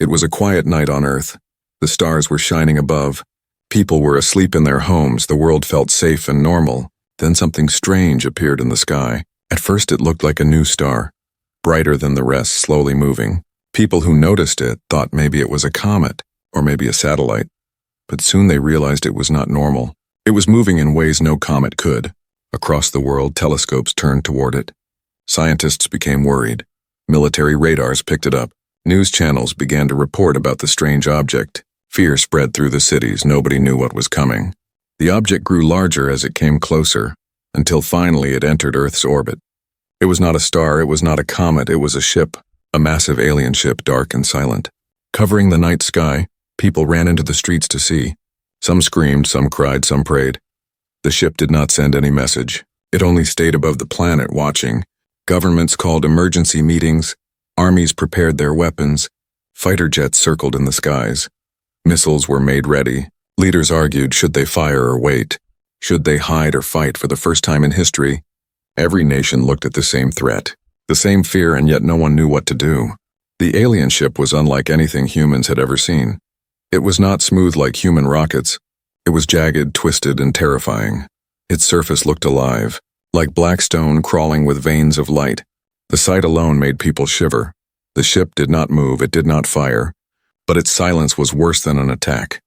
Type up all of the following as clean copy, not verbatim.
It was a quiet night on Earth. The stars were shining above. People were asleep in their homes. The world felt safe and normal. Then something strange appeared in the sky. At first it looked like a new star, brighter than the rest, slowly moving. People who noticed it thought maybe it was a comet, or maybe a satellite. But soon they realized it was not normal. It was moving in ways no comet could. Across the world, telescopes turned toward it. Scientists became worried. Military radars picked it up. News channels began to report about the strange object. Fear spread through the cities. Nobody knew what was coming. The object grew larger as it came closer, until finally it entered Earth's orbit. It was not a star, it was not a comet, it was a ship, a massive alien ship, dark and silent. Covering the night sky, people ran into the streets to see. Some screamed, some cried, some prayed. The ship did not send any message. It only stayed above the planet watching. Governments called emergency meetings. Armies prepared their weapons. Fighter jets circled in the skies. Missiles were made ready. Leaders argued, should they fire or wait? Should they hide or fight? For the first time in history, every nation looked at the same threat, the same fear, and yet no one knew what to do. The alien ship was unlike anything humans had ever seen. It was not smooth like human rockets. It was jagged, twisted, and terrifying. Its surface looked alive, like black stone crawling with veins of light. The sight alone made people shiver. The ship did not move, it did not fire, but its silence was worse than an attack.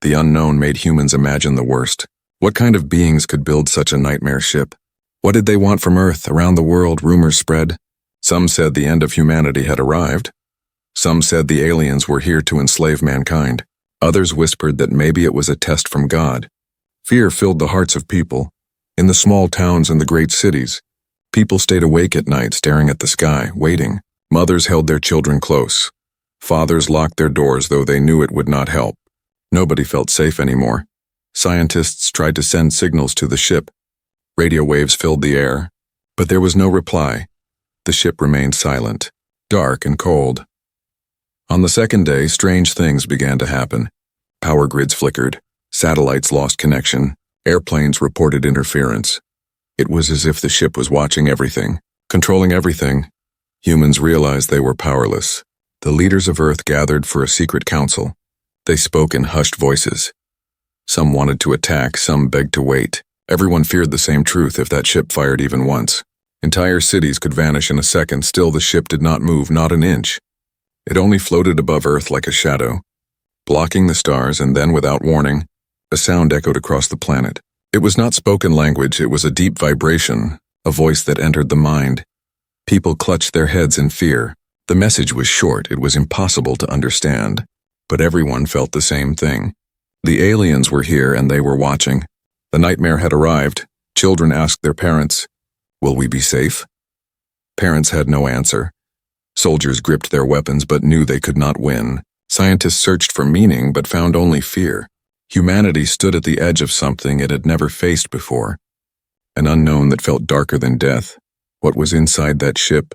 The unknown made humans imagine the worst. What kind of beings could build such a nightmare ship? What did they want from Earth? Around the world, rumors spread. Some said the end of humanity had arrived. Some said the aliens were here to enslave mankind. Others whispered that maybe it was a test from God. Fear filled the hearts of people. In the small towns and the great cities, people stayed awake at night, staring at the sky, waiting. Mothers held their children close. Fathers locked their doors, though they knew it would not help. Nobody felt safe anymore. Scientists tried to send signals to the ship. Radio waves filled the air, but there was no reply. The ship remained silent, dark and cold. On the second day, strange things began to happen. Power grids flickered, satellites lost connection, airplanes reported interference. It was as if the ship was watching everything, controlling everything. Humans realized they were powerless. The leaders of Earth gathered for a secret council. They spoke in hushed voices. Some wanted to attack, some begged to wait. Everyone feared the same truth: if that ship fired even once, entire cities could vanish in a second. Still, the ship did not move, not an inch. It only floated above Earth like a shadow, blocking the stars, and then, without warning, a sound echoed across the planet. It was not spoken language, it was a deep vibration, a voice that entered the mind. People clutched their heads in fear. The message was short, it was impossible to understand, but everyone felt the same thing. The aliens were here and they were watching. The nightmare had arrived. Children asked their parents, "Will we be safe?" Parents had no answer. Soldiers gripped their weapons but knew they could not win. Scientists searched for meaning but found only fear. Humanity stood at the edge of something it had never faced before. An unknown that felt darker than death. What was inside that ship?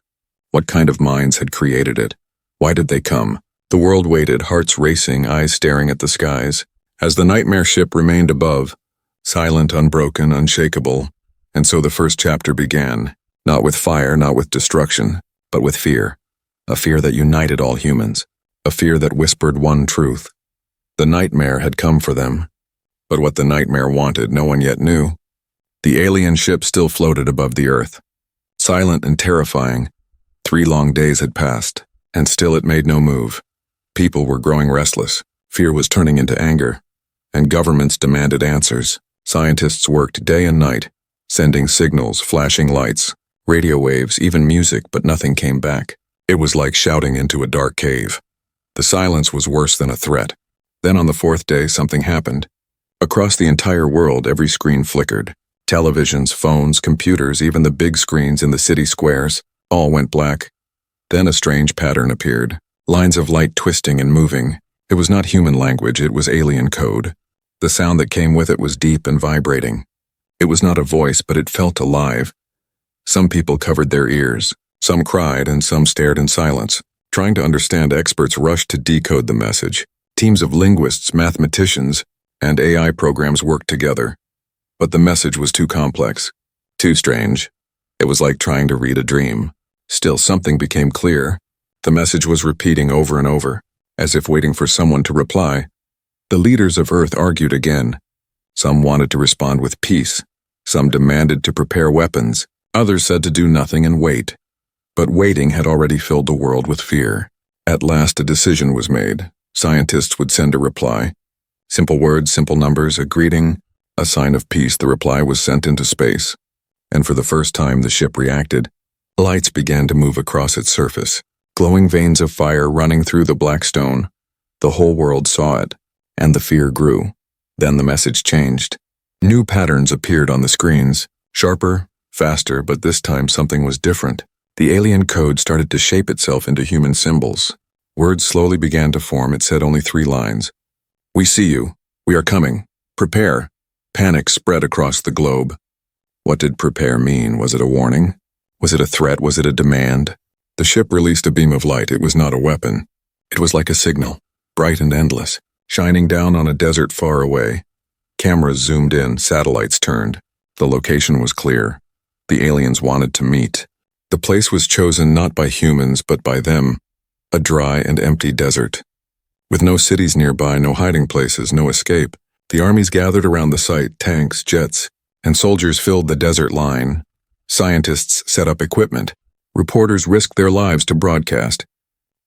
What kind of minds had created it? Why did they come? The world waited, hearts racing, eyes staring at the skies. As the nightmare ship remained above, silent, unbroken, unshakable, and so the first chapter began, not with fire, not with destruction, but with fear. A fear that united all humans, a fear that whispered one truth. The nightmare had come for them, but what the nightmare wanted no one yet knew. The alien ship still floated above the Earth, silent and terrifying. 3 long days had passed, and still it made no move. People were growing restless, fear was turning into anger, and governments demanded answers. Scientists worked day and night, sending signals, flashing lights, radio waves, even music, but nothing came back. It was like shouting into a dark cave. The silence was worse than a threat. Then on the 4th day, something happened. Across the entire world, every screen flickered. Televisions, phones, computers, even the big screens in the city squares, all went black. Then a strange pattern appeared, lines of light twisting and moving. It was not human language, it was alien code. The sound that came with it was deep and vibrating. It was not a voice, but it felt alive. Some people covered their ears, some cried, and some stared in silence. Trying to understand, experts rushed to decode the message. Teams of linguists, mathematicians, and AI programs worked together. But the message was too complex, too strange. It was like trying to read a dream. Still, something became clear. The message was repeating over and over. as if waiting for someone to reply. The leaders of Earth argued again. Some wanted to respond with peace. Some demanded to prepare weapons. Others said to do nothing and wait. But waiting had already filled the world with fear. At last a decision was made. Scientists would send a reply. Simple words, simple numbers, a greeting, a sign of peace. The reply was sent into space. And for the first time the ship reacted. Lights began to move across its surface. Glowing veins of fire running through the black stone. The whole world saw it, and the fear grew. Then the message changed. New patterns appeared on the screens, sharper, faster, but this time something was different. The alien code started to shape itself into human symbols. Words slowly began to form. It said only 3 lines. "We see you. We are coming. Prepare." Panic spread across the globe. What did prepare mean? Was it a warning? Was it a threat? Was it a demand? The ship released a beam of light. It was not a weapon. It was like a signal, bright and endless, shining down on a desert far away. Cameras zoomed in, satellites turned. The location was clear. The aliens wanted to meet. The place was chosen not by humans, but by them. A dry and empty desert. With no cities nearby, no hiding places, no escape. The armies gathered around the site, tanks, jets, and soldiers filled the desert line. Scientists set up equipment. Reporters risked their lives to broadcast.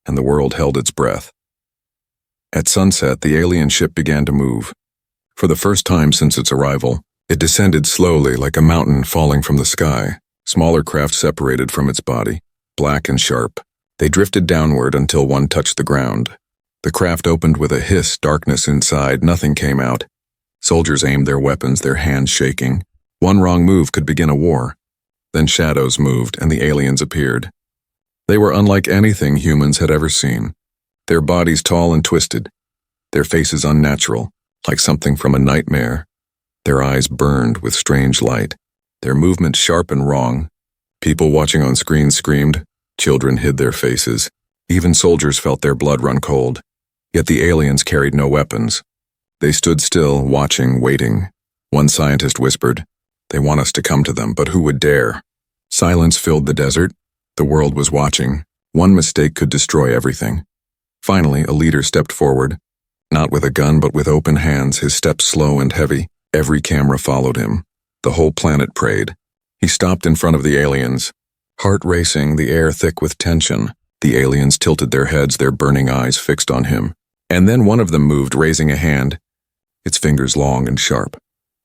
And the world held its breath. At sunset, the alien ship began to move. For the first time since its arrival, it descended slowly like a mountain falling from the sky. Smaller craft separated from its body, black and sharp. They drifted downward until one touched the ground. The craft opened with a hiss, darkness inside, nothing came out. Soldiers aimed their weapons, their hands shaking. One wrong move could begin a war. Then shadows moved and the aliens appeared. They were unlike anything humans had ever seen. Their bodies tall and twisted. Their faces unnatural, like something from a nightmare. Their eyes burned with strange light. Their movements sharp and wrong. People watching on screens screamed. Children hid their faces. Even soldiers felt their blood run cold. Yet the aliens carried no weapons. They stood still, watching, waiting. One scientist whispered, "They want us to come to them, but who would dare?" Silence filled the desert. The world was watching. One mistake could destroy everything. Finally, a leader stepped forward. Not with a gun, but with open hands, his steps slow and heavy. Every camera followed him. The whole planet prayed. He stopped in front of the aliens. Heart racing, the air thick with tension. The aliens tilted their heads, their burning eyes fixed on him. And then one of them moved, raising a hand, its fingers long and sharp.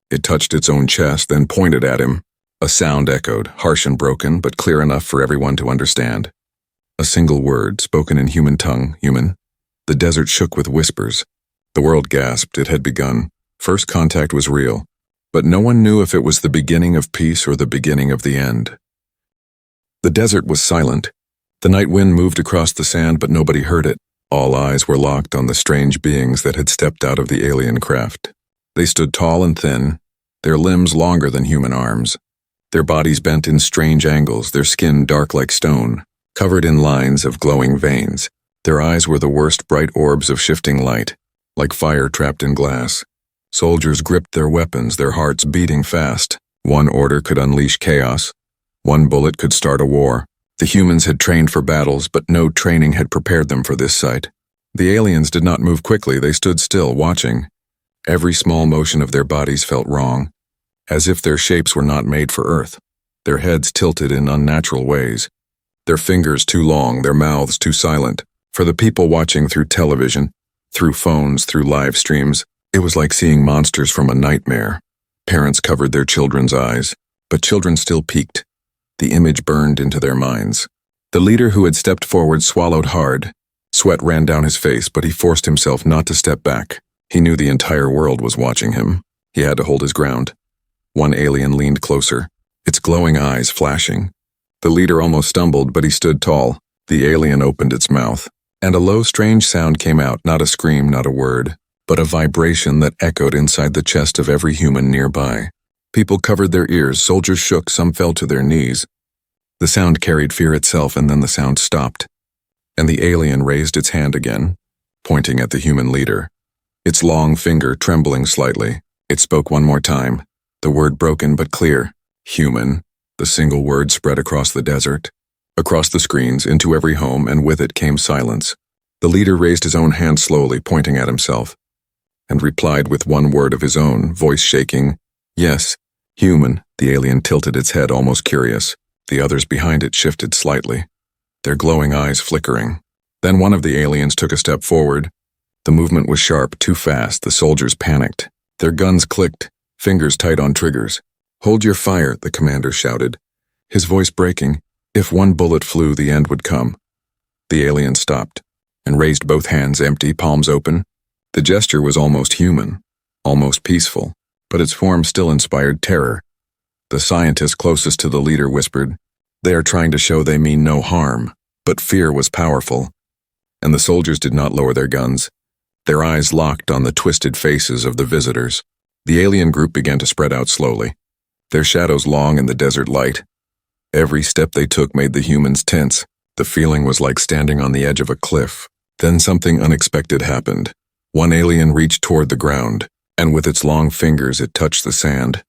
It touched its own chest, then pointed at him. A sound echoed, harsh and broken, but clear enough for everyone to understand. A single word, spoken in human tongue, human. The desert shook with whispers. The world gasped. It had begun. First contact was real. But no one knew if it was the beginning of peace or the beginning of the end. The desert was silent. The night wind moved across the sand, but nobody heard it. All eyes were locked on the strange beings that had stepped out of the alien craft. They stood tall and thin, their limbs longer than human arms. Their bodies bent in strange angles, their skin dark like stone, covered in lines of glowing veins. Their eyes were the worst bright orbs of shifting light, like fire trapped in glass. Soldiers gripped their weapons, their hearts beating fast. One order could unleash chaos. One bullet could start a war. The humans had trained for battles, but no training had prepared them for this sight. The aliens did not move quickly. They stood still, watching. Every small motion of their bodies felt wrong, as if their shapes were not made for Earth. Their heads tilted in unnatural ways. Their fingers too long, their mouths too silent. For the people watching through television, through phones, through live streams, it was like seeing monsters from a nightmare. Parents covered their children's eyes, but children still peeked. The image burned into their minds. The leader who had stepped forward swallowed hard. Sweat ran down his face, but he forced himself not to step back. He knew the entire world was watching him. He had to hold his ground. One alien leaned closer, its glowing eyes flashing. The leader almost stumbled, but he stood tall. The alien opened its mouth, and a low, strange sound came out, not a scream, not a word, but a vibration that echoed inside the chest of every human nearby. People covered their ears, soldiers shook, some fell to their knees. The sound carried fear itself, and then the sound stopped. And the alien raised its hand again, pointing at the human leader. Its long finger trembling slightly. It spoke one more time, the word broken but clear. Human. The single word spread across the desert, across the screens, into every home, and with it came silence. The leader raised his own hand slowly, pointing at himself, and replied with one word of his own, voice shaking, "Yes, human." The alien tilted its head, almost curious. The others behind it shifted slightly, their glowing eyes flickering. Then one of the aliens took a step forward. The movement was sharp, too fast. The soldiers panicked. Their guns clicked, fingers tight on triggers. "Hold your fire," the commander shouted, his voice breaking. If one bullet flew, the end would come. The alien stopped and raised both hands empty, palms open. The gesture was almost human, almost peaceful, but its form still inspired terror. The scientist closest to the leader whispered, "They are trying to show they mean no harm." But fear was powerful, and the soldiers did not lower their guns. Their eyes locked on the twisted faces of the visitors. The alien group began to spread out slowly, their shadows long in the desert light. Every step they took made the humans tense. The feeling was like standing on the edge of a cliff. Then something unexpected happened. One alien reached toward the ground, and with its long fingers it touched the sand.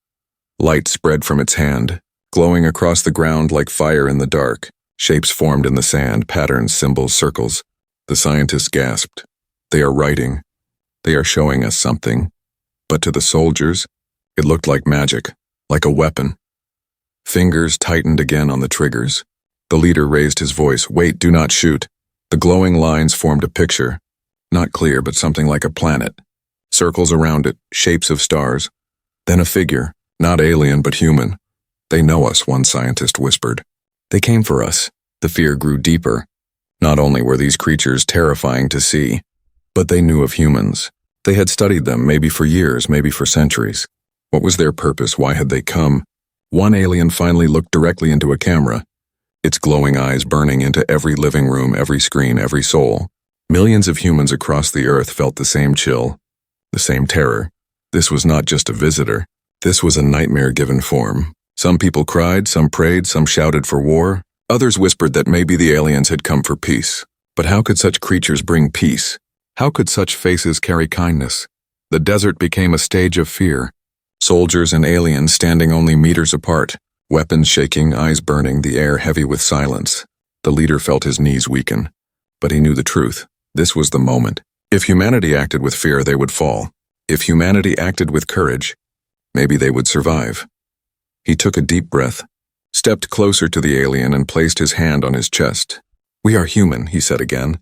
Light spread from its hand, glowing across the ground like fire in the dark. Shapes formed in the sand, patterns, symbols, circles. The scientist gasped. "They are writing. They are showing us something." But to the soldiers, it looked like magic, like a weapon. Fingers tightened again on the triggers. The leader raised his voice, "Wait, do not shoot." The glowing lines formed a picture, not clear but something like a planet. Circles around it, shapes of stars. Then a figure, not alien but human. "They know us," one scientist whispered. "They came for us." The fear grew deeper. Not only were these creatures terrifying to see, but they knew of humans. They had studied them, maybe for years, maybe for centuries. What was their purpose? Why had they come? One alien finally looked directly into a camera, its glowing eyes burning into every living room, every screen, every soul. Millions of humans across the earth felt the same chill, the same terror. This was not just a visitor. This was a nightmare given form. Some people cried, some prayed, some shouted for war. Others whispered that maybe the aliens had come for peace. But how could such creatures bring peace? How could such faces carry kindness? The desert became a stage of fear. Soldiers and aliens standing only meters apart, weapons shaking, eyes burning, the air heavy with silence. The leader felt his knees weaken. But he knew the truth. This was the moment. If humanity acted with fear, they would fall. If humanity acted with courage, maybe they would survive. He took a deep breath, stepped closer to the alien and placed his hand on his chest. "We are human," he said again.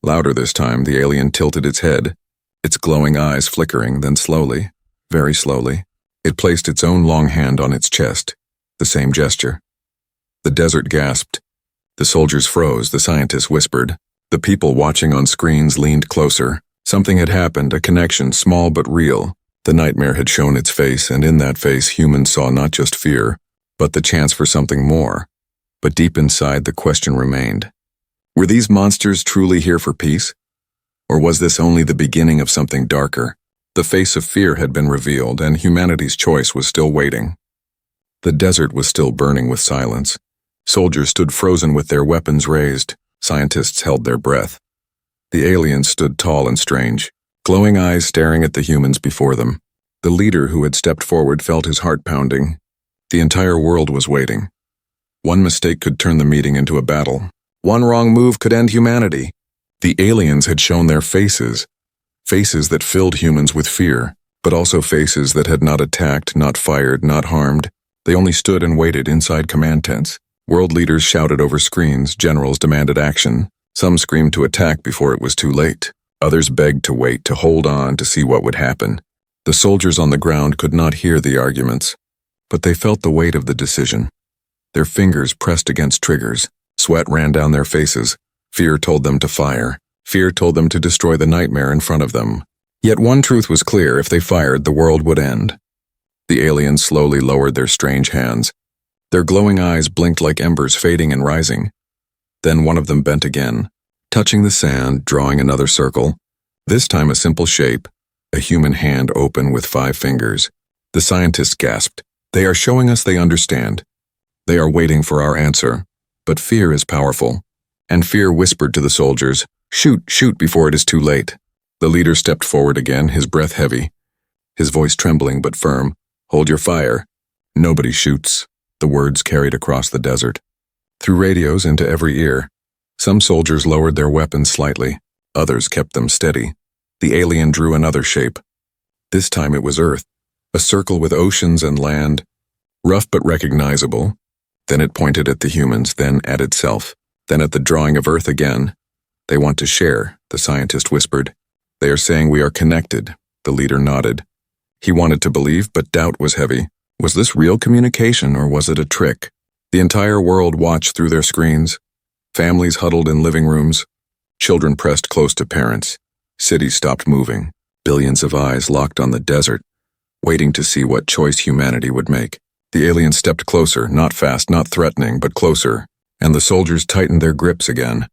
Louder this time, the alien tilted its head, its glowing eyes flickering, then slowly, very slowly, it placed its own long hand on its chest. The same gesture. The desert gasped. The soldiers froze, the scientists whispered. The people watching on screens leaned closer. Something had happened, a connection, small but real. The nightmare had shown its face, and in that face humans saw not just fear, but the chance for something more. But deep inside, the question remained. Were these monsters truly here for peace? Or was this only the beginning of something darker? The face of fear had been revealed, and humanity's choice was still waiting. The desert was still burning with silence. Soldiers stood frozen with their weapons raised. Scientists held their breath. The aliens stood tall and strange, glowing eyes staring at the humans before them. The leader who had stepped forward felt his heart pounding. The entire world was waiting. One mistake could turn the meeting into a battle. One wrong move could end humanity. The aliens had shown their faces, faces that filled humans with fear, but also faces that had not attacked, not fired, not harmed. They only stood and waited inside command tents. World leaders shouted over screens, generals demanded action. Some screamed to attack before it was too late. Others begged to wait, to hold on, to see what would happen. The soldiers on the ground could not hear the arguments, but they felt the weight of the decision. Their fingers pressed against triggers. Sweat ran down their faces. Fear told them to fire. Fear told them to destroy the nightmare in front of them. Yet one truth was clear: if they fired, the world would end. The aliens slowly lowered their strange hands. Their glowing eyes blinked like embers, fading and rising. Then one of them bent again, touching the sand, drawing another circle. This time a simple shape, a human hand open with 5 fingers. The scientists gasped. They are showing us they understand. They are waiting for our answer. But fear is powerful. And fear whispered to the soldiers, "Shoot, shoot before it is too late." The leader stepped forward again, his breath heavy, his voice trembling but firm. "Hold your fire. Nobody shoots." The words carried across the desert, through radios into every ear. Some soldiers lowered their weapons slightly. Others kept them steady. The alien drew another shape. This time it was Earth, a circle with oceans and land, rough but recognizable. Then it pointed at the humans, then at itself, then at the drawing of Earth again. They want to share, the scientist whispered. They are saying we are connected, the leader nodded. He wanted to believe, but doubt was heavy. Was this real communication or was it a trick? The entire world watched through their screens. Families huddled in living rooms. Children pressed close to parents. Cities stopped moving. Billions of eyes locked on the desert, waiting to see what choice humanity would make. The alien stepped closer, not fast, not threatening, but closer, and the soldiers tightened their grips again.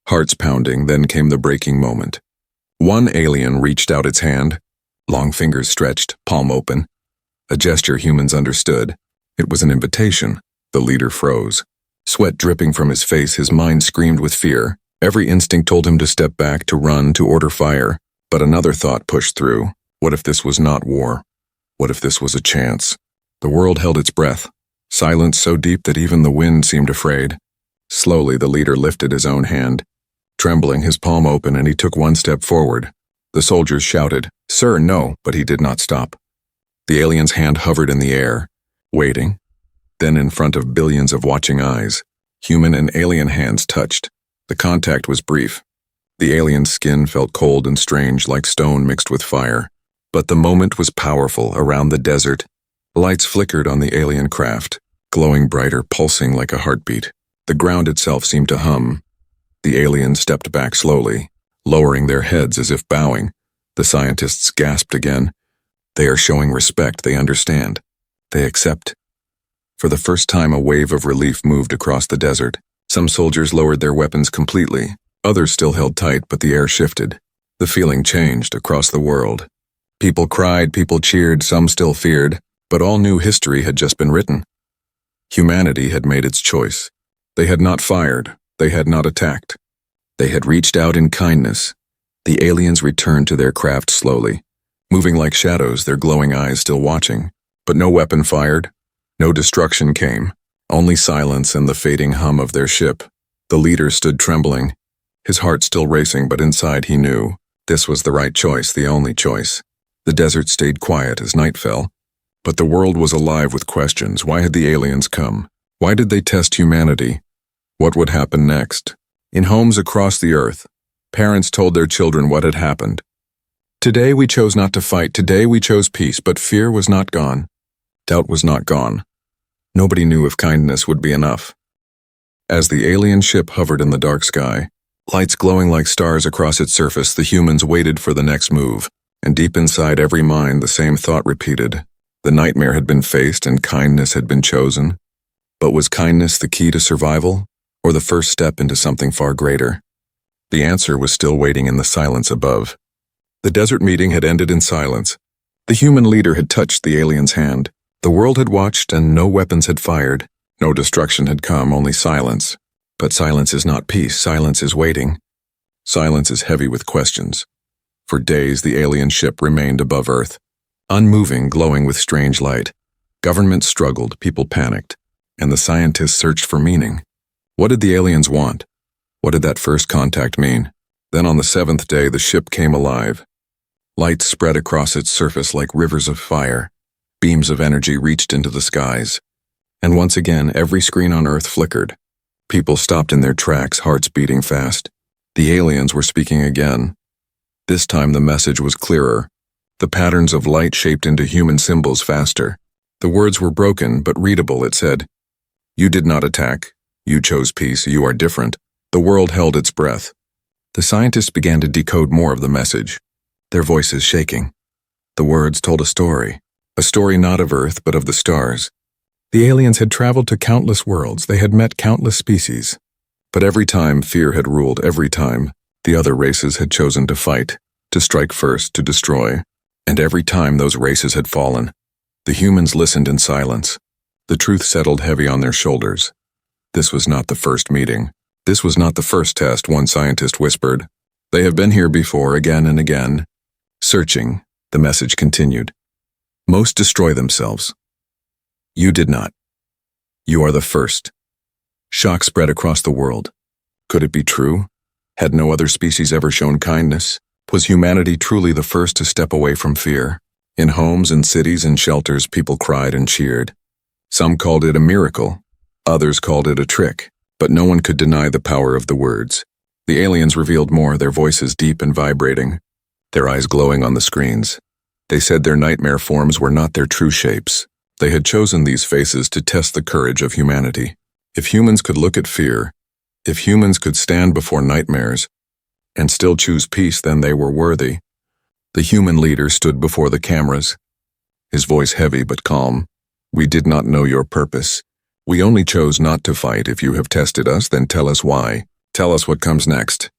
Hearts pounding, then came the breaking moment. One alien reached out its hand, long fingers stretched, palm open. A gesture humans understood. It was an invitation. The leader froze. Sweat dripping from his face, his mind screamed with fear. Every instinct told him to step back, to run, to order fire. But another thought pushed through. What if this was not war? What if this was a chance? The world held its breath. Silence so deep that even the wind seemed afraid. Slowly, the leader lifted his own hand. Trembling, his palm open, and he took one step forward. The soldiers shouted, "Sir, no," but he did not stop. The alien's hand hovered in the air, waiting. Then in front of billions of watching eyes, human and alien hands touched. The contact was brief. The alien's skin felt cold and strange, like stone mixed with fire. But the moment was powerful. Around the desert, lights flickered on the alien craft, glowing brighter, pulsing like a heartbeat. The ground itself seemed to hum. The aliens stepped back slowly, lowering their heads as if bowing. The scientists gasped again. They are showing respect. They understand. They accept. For the first time, a wave of relief moved across the desert. Some soldiers lowered their weapons completely. Others still held tight, but the air shifted. The feeling changed across the world. People cried, people cheered, some still feared, but all knew history had just been written. Humanity had made its choice. They had not fired. They had not attacked. They had reached out in kindness. The aliens returned to their craft slowly, moving like shadows, their glowing eyes still watching. But no weapon fired. No destruction came. Only silence and the fading hum of their ship. The leader stood trembling, his heart still racing, but inside he knew this was the right choice, the only choice. The desert stayed quiet as night fell, but the world was alive with questions. Why had the aliens come? Why did they test humanity? What would happen next? In homes across the earth, parents told their children what had happened. Today we chose not to fight. Today we chose peace, but fear was not gone. Doubt was not gone. Nobody knew if kindness would be enough. As the alien ship hovered in the dark sky, lights glowing like stars across its surface, the humans waited for the next move, and deep inside every mind the same thought repeated. The nightmare had been faced and kindness had been chosen. But was kindness the key to survival, or the first step into something far greater? The answer was still waiting in the silence above. The desert meeting had ended in silence. The human leader had touched the alien's hand. The world had watched and no weapons had fired. No destruction had come, only silence. But silence is not peace. Silence is waiting. Silence is heavy with questions. For days, the alien ship remained above Earth, unmoving, glowing with strange light. Governments struggled, people panicked, and the scientists searched for meaning. What did the aliens want? What did that first contact mean? Then on the seventh day, the ship came alive. Lights spread across its surface like rivers of fire. Beams of energy reached into the skies. And once again, every screen on Earth flickered. People stopped in their tracks, hearts beating fast. The aliens were speaking again. This time the message was clearer. The patterns of light shaped into human symbols faster. The words were broken but readable. It said, "You did not attack. You chose peace. You are different." The world held its breath. The scientists began to decode more of the message, their voices shaking. The words told a story not of Earth but of the stars. The aliens had traveled to countless worlds. They had met countless species. But every time fear had ruled, every time the other races had chosen to fight, to strike first, to destroy. And every time those races had fallen, the humans listened in silence. The truth settled heavy on their shoulders. This was not the first meeting. This was not the first test, one scientist whispered. They have been here before, again and again. Searching, the message continued. Most destroy themselves. You did not. You are the first. Shock spread across the world. Could it be true? Had no other species ever shown kindness? Was humanity truly the first to step away from fear? In homes and cities and shelters, people cried and cheered. Some called it a miracle. Others called it a trick. But no one could deny the power of the words. The aliens revealed more, their voices deep and vibrating, their eyes glowing on the screens. They said their nightmare forms were not their true shapes. They had chosen these faces to test the courage of humanity. If humans could look at fear, if humans could stand before nightmares, and still choose peace, then they were worthy. The human leader stood before the cameras, his voice heavy but calm. We did not know your purpose. We only chose not to fight. If you have tested us, then tell us why. Tell us what comes next.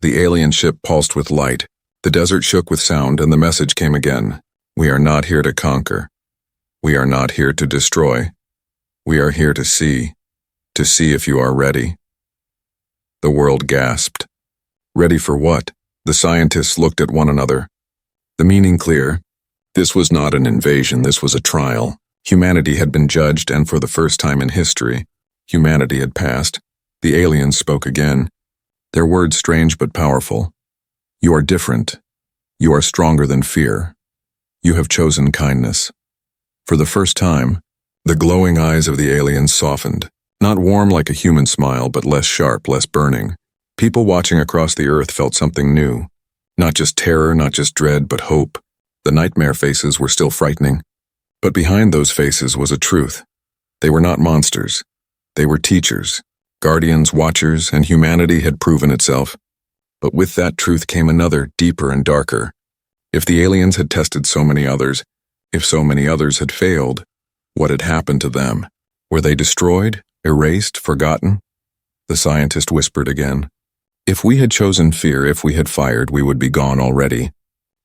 The alien ship pulsed with light. The desert shook with sound, and the message came again. We are not here to conquer. We are not here to destroy. We are here to see if you are ready. The world gasped. Ready for what? The scientists looked at one another. The meaning clear. This was not an invasion, this was a trial. Humanity had been judged, and for the first time in history, humanity had passed. The aliens spoke again. Their words strange but powerful. You are different. You are stronger than fear. You have chosen kindness. For the first time, the glowing eyes of the aliens softened, not warm like a human smile, but less sharp, less burning. People watching across the earth felt something new. Not just terror, not just dread, but hope. The nightmare faces were still frightening. But behind those faces was a truth. They were not monsters. They were teachers, guardians, watchers, and humanity had proven itself. But with that truth came another, deeper and darker. If the aliens had tested so many others, if so many others had failed, what had happened to them? Were they destroyed, erased, forgotten? The scientist whispered again. If we had chosen fear, if we had fired, we would be gone already.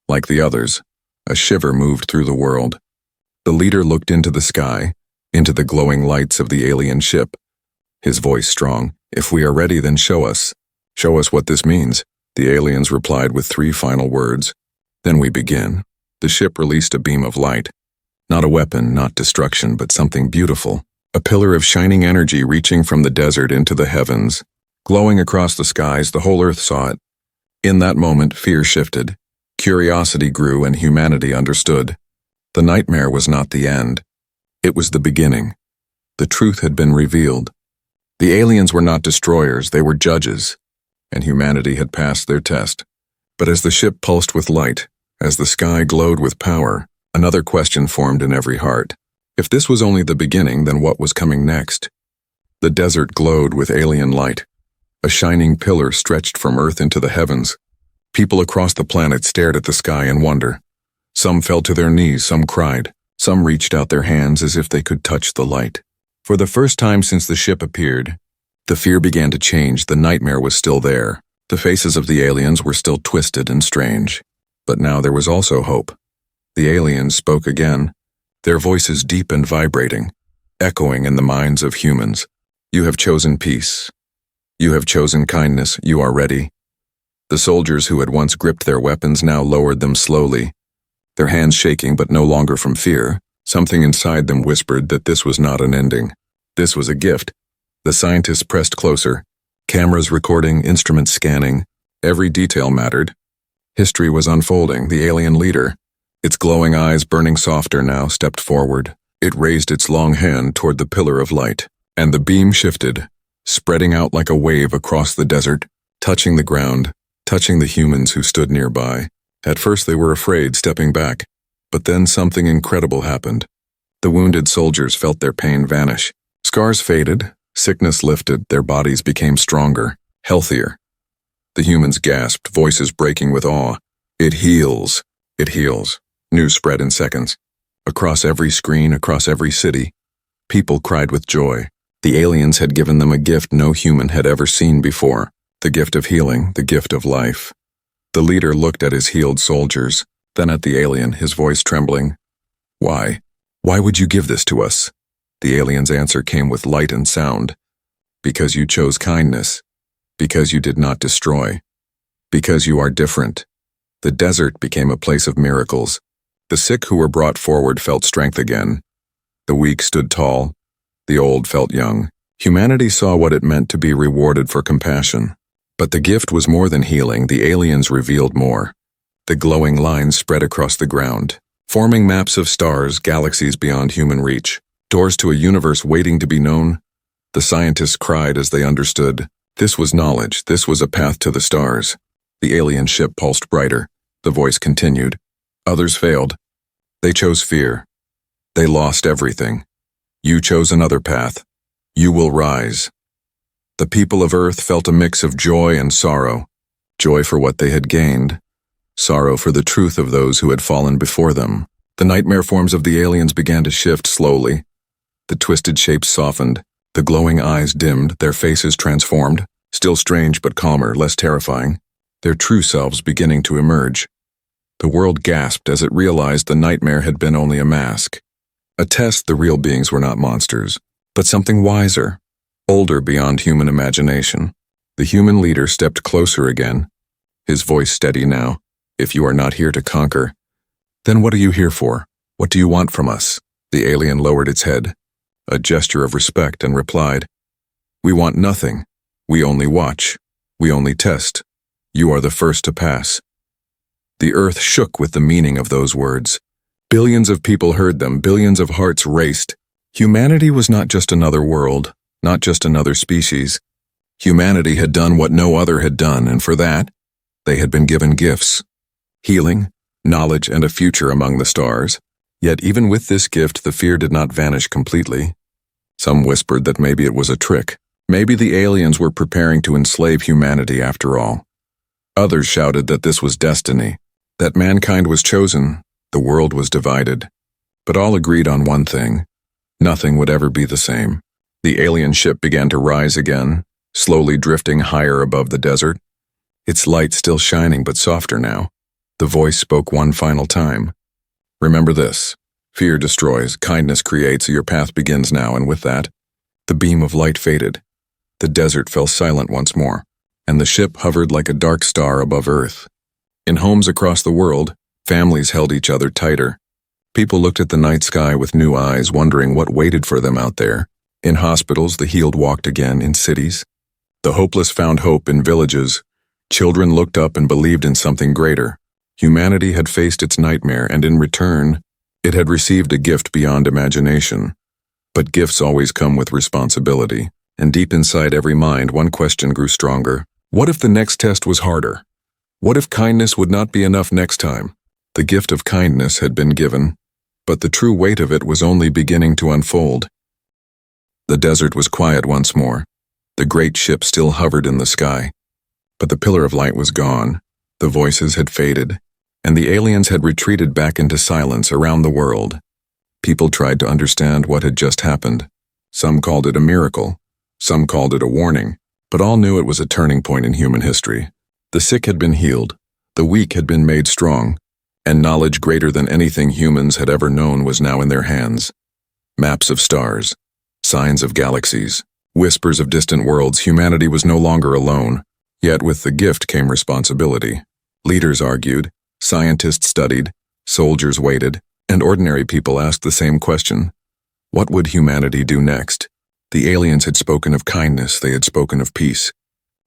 Like the others, a shiver moved through the world. The leader looked into the sky, into the glowing lights of the alien ship. His voice strong. If we are ready, then show us. Show us what this means. The aliens replied with 3 final words. Then we begin. The ship released a beam of light. Not a weapon, not destruction, but something beautiful. A pillar of shining energy reaching from the desert into the heavens. Glowing across the skies, the whole earth saw it. In that moment, fear shifted. Curiosity grew, and humanity understood. The nightmare was not the end. It was the beginning. The truth had been revealed. The aliens were not destroyers, they were judges, and humanity had passed their test. But as the ship pulsed with light, as the sky glowed with power, another question formed in every heart. If this was only the beginning, then what was coming next? The desert glowed with alien light. A shining pillar stretched from earth into the heavens. People across the planet stared at the sky in wonder. Some fell to their knees, some cried. Some reached out their hands as if they could touch the light. For the first time since the ship appeared, the fear began to change. The nightmare was still there. The faces of the aliens were still twisted and strange. But now there was also hope. The aliens spoke again, their voices deep and vibrating, echoing in the minds of humans. You have chosen peace. You have chosen kindness. You are ready. The soldiers who had once gripped their weapons now lowered them slowly, their hands shaking but no longer from fear. Something inside them whispered that this was not an ending. This was a gift. The scientists pressed closer, cameras recording, instruments scanning. Every detail mattered. History was unfolding. The alien leader, its glowing eyes burning softer now, stepped forward. It raised its long hand toward the pillar of light, and the beam shifted, spreading out like a wave across the desert, touching the ground, touching the humans who stood nearby. At first they were afraid, stepping back, but then something incredible happened. The wounded soldiers felt their pain vanish. Scars faded, sickness lifted, their bodies became stronger, healthier. The humans gasped, voices breaking with awe. It heals. It heals. News spread in seconds. Across every screen, across every city, people cried with joy. The aliens had given them a gift no human had ever seen before. The gift of healing, the gift of life. The leader looked at his healed soldiers, then at the alien, his voice trembling. Why? Why would you give this to us? The alien's answer came with light and sound. Because you chose kindness. Because you did not destroy. Because you are different. The desert became a place of miracles. The sick who were brought forward felt strength again. The weak stood tall. The old felt young. Humanity saw what it meant to be rewarded for compassion. But the gift was more than healing. The aliens revealed more. The glowing lines spread across the ground, forming maps of stars, galaxies beyond human reach, doors to a universe waiting to be known. The scientists cried as they understood. This was knowledge. This was a path to the stars. The alien ship pulsed brighter. The voice continued. Others failed. They chose fear. They lost everything. You chose another path. You will rise. The people of Earth felt a mix of joy and sorrow. Joy for what they had gained. Sorrow for the truth of those who had fallen before them. The nightmare forms of the aliens began to shift slowly. The twisted shapes softened. The glowing eyes dimmed. Their faces transformed. Still strange but calmer, less terrifying. Their true selves beginning to emerge. The world gasped as it realized the nightmare had been only a mask. A test the real beings were not monsters, but something wiser, older beyond human imagination. The human leader stepped closer again, his voice steady now. If you are not here to conquer, then what are you here for? What do you want from us? The alien lowered its head, a gesture of respect, and replied, We want nothing. We only watch. We only test. You are the first to pass. The earth shook with the meaning of those words. Billions of people heard them, billions of hearts raced. Humanity was not just another world, not just another species. Humanity had done what no other had done, and for that, they had been given gifts. Healing, knowledge, and a future among the stars. Yet even with this gift, the fear did not vanish completely. Some whispered that maybe it was a trick. Maybe the aliens were preparing to enslave humanity after all. Others shouted that this was destiny, that mankind was chosen, the world was divided. But all agreed on one thing. Nothing would ever be the same. The alien ship began to rise again, slowly drifting higher above the desert. Its light still shining but softer now. The voice spoke one final time. Remember this. Fear destroys, kindness creates. Your path begins now, and with that, the beam of light faded. The desert fell silent once more, and the ship hovered like a dark star above Earth. In homes across the world, families held each other tighter. People looked at the night sky with new eyes, wondering what waited for them out there. In hospitals, the healed walked again. In cities, the hopeless found hope. In villages, children looked up and believed in something greater. Humanity had faced its nightmare, and in return, it had received a gift beyond imagination. But gifts always come with responsibility, and deep inside every mind, one question grew stronger. What if the next test was harder? What if kindness would not be enough next time? The gift of kindness had been given, but the true weight of it was only beginning to unfold. The desert was quiet once more. The great ship still hovered in the sky, but the pillar of light was gone. The voices had faded, and the aliens had retreated back into silence around the world. People tried to understand what had just happened. Some called it a miracle. Some called it a warning, but all knew it was a turning point in human history. The sick had been healed. The weak had been made strong. And knowledge greater than anything humans had ever known was now in their hands. Maps of stars, signs of galaxies, whispers of distant worlds. Humanity was no longer alone. Yet with the gift came responsibility. Leaders argued, scientists studied, soldiers waited, and ordinary people asked the same question. What would humanity do next? The aliens had spoken of kindness. They had spoken of peace.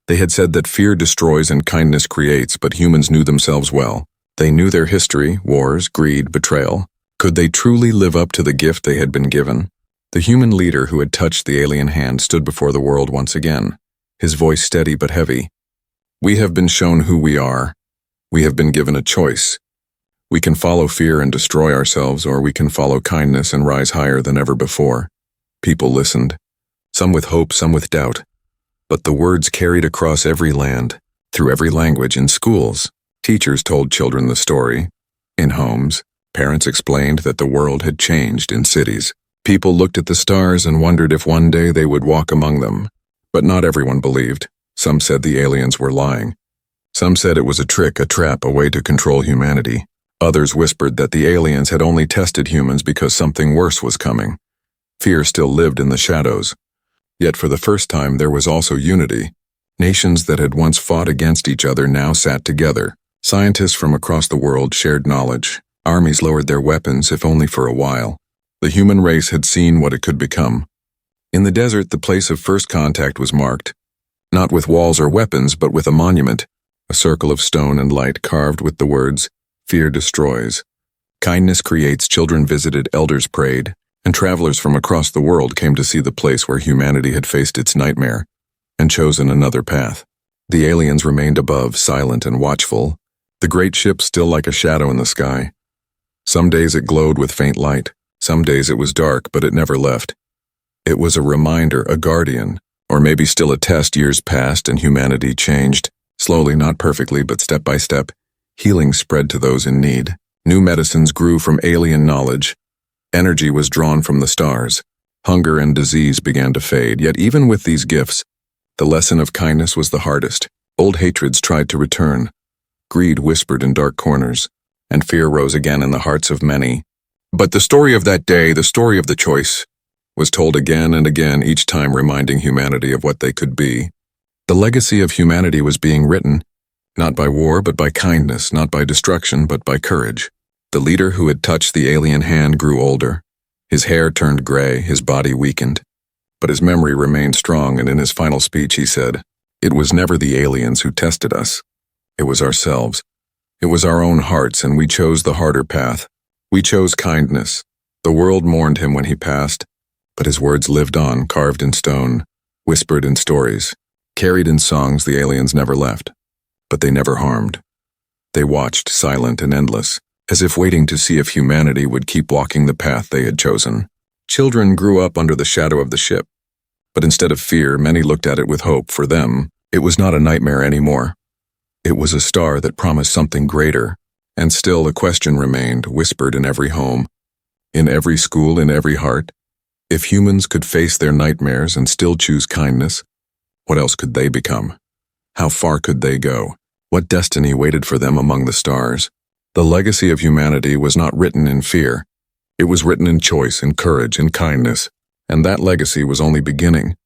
They had said that fear destroys and kindness creates, but humans knew themselves well. They knew their history, wars, greed, betrayal. Could they truly live up to the gift they had been given? The human leader who had touched the alien hand stood before the world once again, his voice steady but heavy. We have been shown who we are. We have been given a choice. We can follow fear and destroy ourselves, or we can follow kindness and rise higher than ever before. People listened, some with hope, some with doubt. But the words carried across every land, through every language. In schools, teachers told children the story. In homes, parents explained that the world had changed. In cities, people looked at the stars and wondered if one day they would walk among them. But not everyone believed. Some said the aliens were lying. Some said it was a trick, a trap, a way to control humanity. Others whispered that the aliens had only tested humans because something worse was coming. Fear still lived in the shadows. Yet for the first time there was also unity. Nations that had once fought against each other now sat together. Scientists from across the world shared knowledge. Armies lowered their weapons, if only for a while. The human race had seen what it could become. In the desert, the place of first contact was marked. Not with walls or weapons, but with a monument, a circle of stone and light carved with the words, "Fear destroys." Kindness creates. Children visited, elders prayed, and travelers from across the world came to see the place where humanity had faced its nightmare and chosen another path. The aliens remained above, silent and watchful, the great ship still like a shadow in the sky. Some days it glowed with faint light, some days it was dark, but it never left. It was a reminder, a guardian, or maybe still a test. Years passed and humanity changed, slowly, not perfectly, but step by step. Healing spread to those in need. New medicines grew from alien knowledge. Energy was drawn from the stars. Hunger and disease began to fade, yet even with these gifts, the lesson of kindness was the hardest. Old hatreds tried to return. Greed whispered in dark corners, and fear rose again in the hearts of many. But the story of that day, the story of the choice, was told again and again, each time reminding humanity of what they could be. The legacy of humanity was being written, not by war, but by kindness, not by destruction, but by courage. The leader who had touched the alien hand grew older. His hair turned gray, his body weakened. But his memory remained strong, and in his final speech he said, "It was never the aliens who tested us. It was ourselves. It was our own hearts, and we chose the harder path. We chose kindness." The world mourned him when he passed, but his words lived on, carved in stone, whispered in stories, carried in songs. The aliens never left, but they never harmed. They watched, silent and endless, as if waiting to see if humanity would keep walking the path they had chosen. Children grew up under the shadow of the ship, but instead of fear, many looked at it with hope. For them, it was not a nightmare anymore. It was a star that promised something greater, and still a question remained, whispered in every home, in every school, in every heart. If humans could face their nightmares and still choose kindness, what else could they become? How far could they go? What destiny waited for them among the stars? The legacy of humanity was not written in fear. It was written in choice, in courage, in kindness, and that legacy was only beginning.